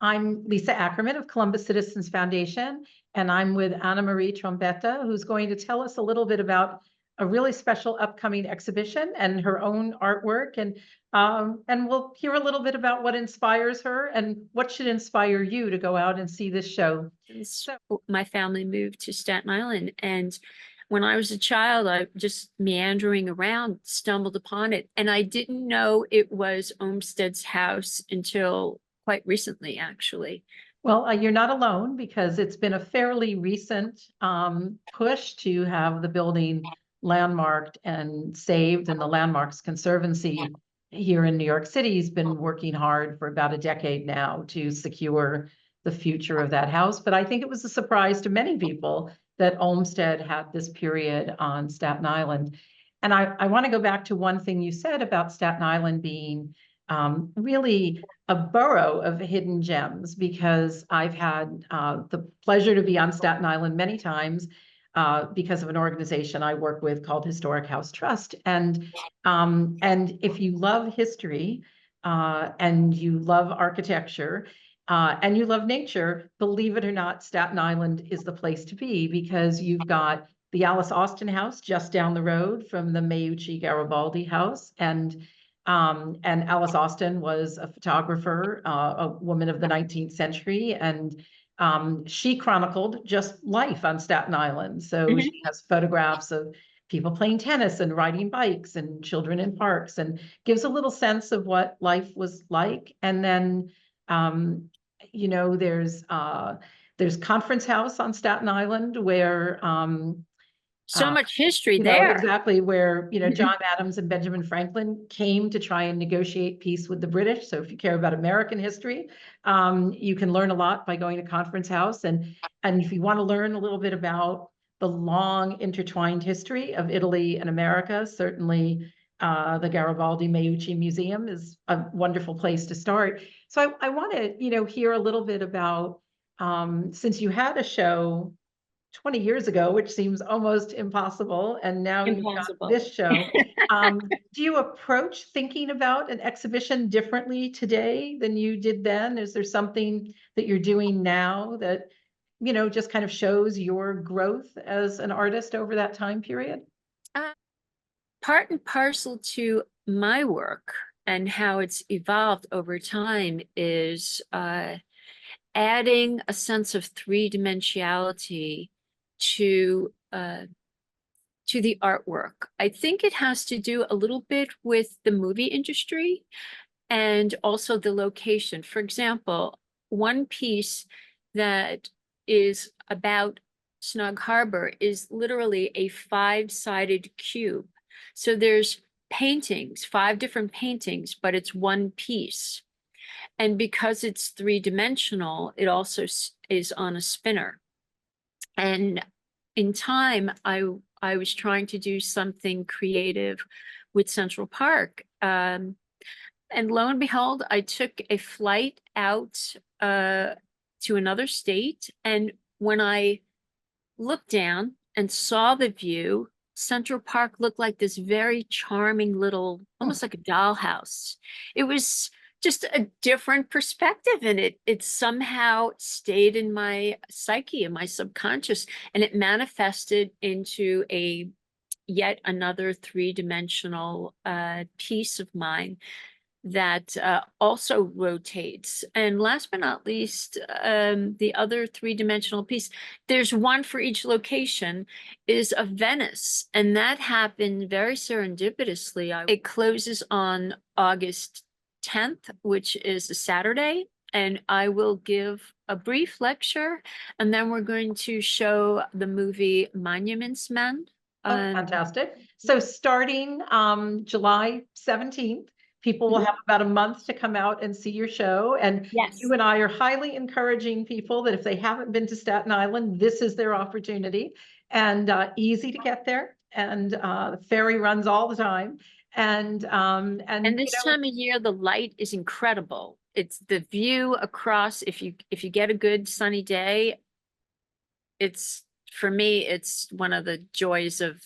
I'm Lisa Ackerman of Columbus Citizens Foundation, and I'm with Annamarie Trombetta, who's going to tell us a little bit about a really special upcoming exhibition and her own artwork. And we'll hear a little bit about what inspires her and what should inspire you to go out and see this show. So my family moved to Staten Island, and when I was a child, I just meandering around, stumbled upon it, and I didn't know it was Olmsted's house until quite recently, actually. Well, you're not alone because it's been a fairly recent push to have the building landmarked and saved, and the Landmarks Conservancy here in New York City has been working hard for about a decade now to secure the future of that house. But I think it was a surprise to many people that Olmsted had this period on Staten Island. And I want to go back to one thing you said about Staten Island being really a borough of hidden gems, because I've had the pleasure to be on Staten Island many times because of an organization I work with called Historic House Trust. And if you love history and you love architecture and you love nature, believe it or not, Staten Island is the place to be, because you've got the Alice Austin House just down the road from the Meucci Garibaldi House. And Alice Austin was a photographer, a woman of the 19th century, and she chronicled just life on Staten Island. So she has photographs of people playing tennis and riding bikes and children in parks, and gives a little sense of what life was like. And then, there's Conference House on Staten Island where so much history there. Exactly, where, John Adams and Benjamin Franklin came to try and negotiate peace with the British. So if you care about American history, you can learn a lot by going to Conference House. And if you want to learn a little bit about the long intertwined history of Italy and America, certainly the Garibaldi Meucci Museum is a wonderful place to start. So I want to, hear a little bit about, since you had a show 20 years ago, which seems almost impossible, and now you've got this show. Do you approach thinking about an exhibition differently today than you did then? Is there something that you're doing now that, just kind of shows your growth as an artist over that time period? Part and parcel to my work and how it's evolved over time is adding a sense of three-dimensionality to the artwork. I think it has to do a little bit with the movie industry and also the location. For example, one piece that is about Snug Harbor is literally a 5-sided cube. So there's paintings, 5 different paintings, but it's one piece. And because it's 3-dimensional, it also is on a spinner. And in time, I was trying to do something creative with Central Park. And lo and behold, I took a flight out to another state. And when I looked down and saw the view, Central Park looked like this very charming little, almost like a dollhouse. It was just a different perspective, and it somehow stayed in my psyche, in my subconscious, and it manifested into yet another 3-dimensional piece of mine that also rotates. And last but not least, the other 3-dimensional piece, there's one for each location, is of Venice, and that happened very serendipitously. It closes on August 10th, which is a Saturday, and I will give a brief lecture, and then we're going to show the movie Monuments Men. Fantastic. So starting July 17th, people will have about a month to come out and see your show. And you and I are highly encouraging people that if they haven't been to Staten Island, this is their opportunity. And easy to get there. And the ferry runs all the time. And this time of year, the light is incredible. It's the view across. If you get a good sunny day, for me, it's one of the joys of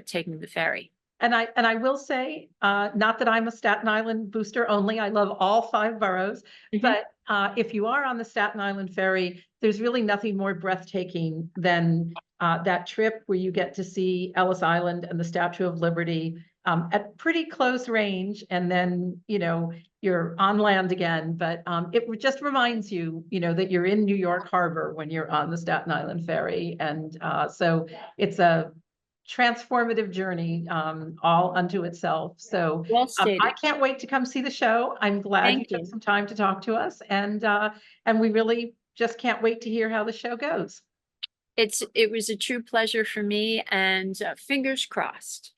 taking the ferry. And I will say, not that I'm a Staten Island booster only, I love all 5 boroughs, Mhm. but if you are on the Staten Island ferry, there's really nothing more breathtaking than that trip where you get to see Ellis Island and the Statue of Liberty at pretty close range, and then, you know, you're on land again. But it just reminds you, you know, that you're in New York Harbor when you're on the Staten Island ferry. And so it's a transformative journey all unto itself. So Well I stated. can't wait to come see the show. I'm glad you Thank took you. some time to talk to us, and we really just can't wait to hear how the show goes. It was a true pleasure for me, and fingers crossed.